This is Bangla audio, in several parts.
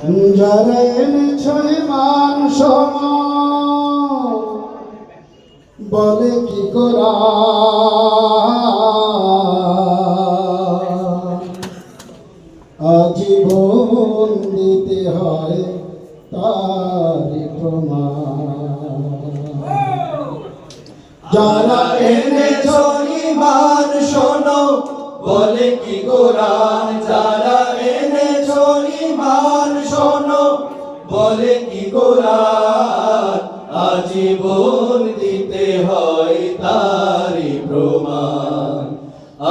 যারা এনেছে মান শোনো বলে কি করা আজীবন দিতে হয় তারি প্রমাণ। যারা এনেছো ঈমান শোনো বলে কি কোরআন, যারা এনেছো ঈমান শোনো বলে কি কোরআন, আজীবন দিতে হয় তারি প্রমাণ,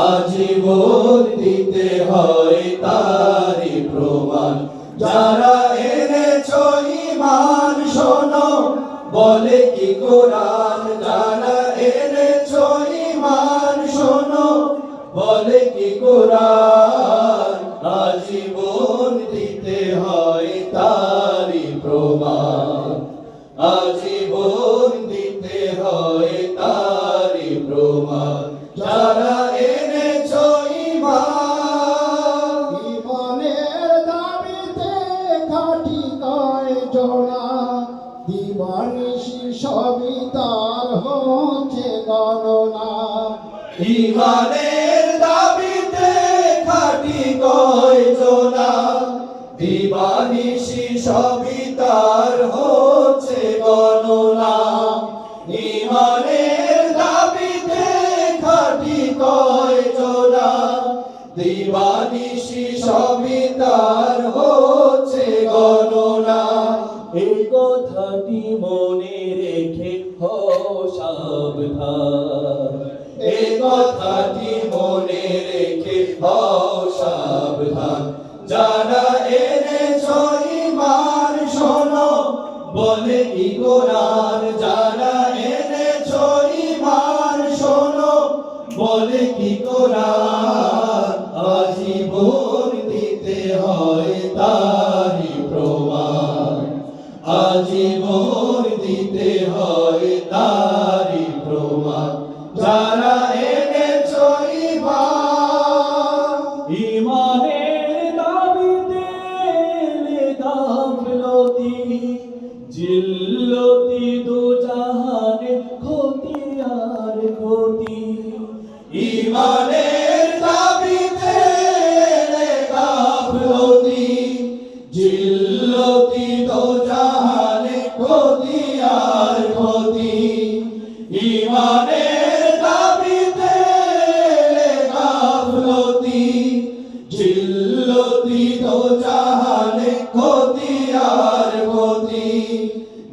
আজীবন দিতে হয় তারি প্রমাণ। যারা এনেছো ঈমান শোনো বলে কি কোরআন, যারা এনেছো ঈমান শোনো বলে কি কোরআন, আজীবন দিতে হয় তারি প্রমাণ, আজীবন দিতে হয় তারি প্রমাণ। যারা এনেছো ঈমান, ঈমানের দাবিতে খাটি কয়জনা, দিবানিশি সবই তার হচ্ছে গণনা। ঈমানের দাবিতে খাটি কয়জনা, দিবানিশি সবই তার হচ্ছে গণনা। ঈমানের দাবিতে খাটি কয়জনা, দিবানিশি সবই তার হচ্ছে গণনা। এই কথাটি মনে রেখে হও সাবধান, এই কথাটি মনে রেখে হও সাবধান। যারা এনেছো ঈমান শোনো বলে কি কোরআন, যারা এনেছো ঈমান শোনো বলে কি কোরআন, আজীবন দিতে হয় তারি প্রমাণ, আজীবন দিতে হয় তারি প্রমাণ। যারা এনেছো ঈমান, ঈমানের দাবিতে গাফলতি, জিল্লতি দুজাহানে ক্ষতি আর ক্ষতি। ঈমানের দাবিতে গাফলতি, জিল্লতি দুজাহানে ক্ষতি আর ক্ষতি। ঈমানের দাবিতে গাফলতি, জিল্লতি দুজাহানে ক্ষতি আর ক্ষতি।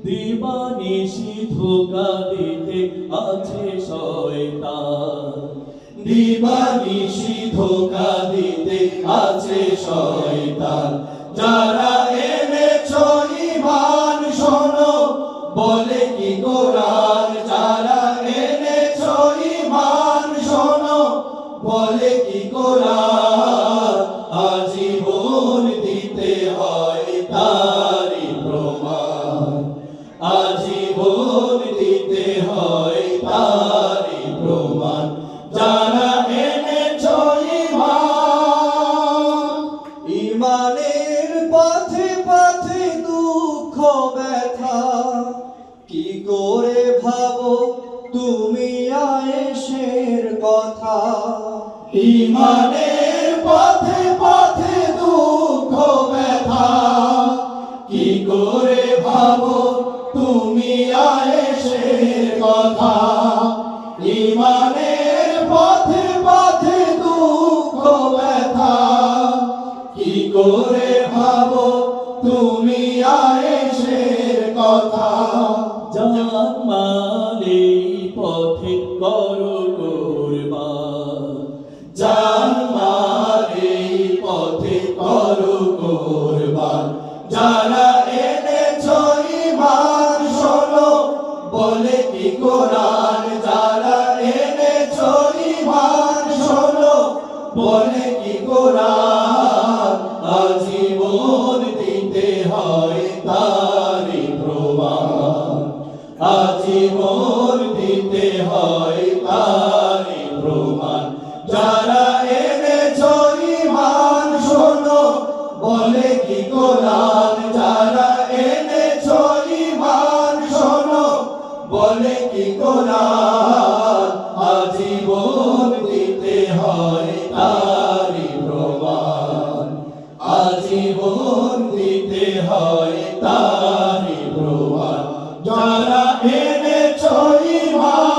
দিবানিশি ধোঁকা দিতে আছে শয়তান, দিবানিশি ধোঁকা দিতে আছে শয়তান। যারা এনেছো ঈমান শোনো বলে কি কোরআন, যারা এনেছো ঈমান শোনো বলে কি কোরআন, আজীবন দিতে হয় তারি প্রমাণ, আজীবন দিতে হয় তারি প্রমাণ। যারা এনেছো ঈমান, ঈমানের পথে পথে দুঃখ ব্যথা, কি করে ভাবো তুমি আয়েশের কথা। ঈমানের পথে পথে দুঃখ ব্যথা, কি করে ভাবো তুমি আয়েশের কথা। ঈমানের পথে পথে দুঃখ ব্যথা, কি করে ভাবো তুমি আয়েশের কথা। জান মাল এই পথে করো কুরবান, জান মাল এই পথে করো কুরবান। যারা এনেছো ঈমান শোনো বলে কি কোরআন, যারা এনেছো ঈমান শোনো বলে কি কোরআন, আজীবন দিতে হয় তারি প্রমাণ, আজীবন দিতে হয় তারি প্রমাণ। যারা এনেছো ঈমান শোনো বলে কি কোরআন, কোরআন আজীবন দিতে হয় তারি প্রমাণ আজীবন দিতে হয় তারি প্রমাণ যারা এনেছো ঈমান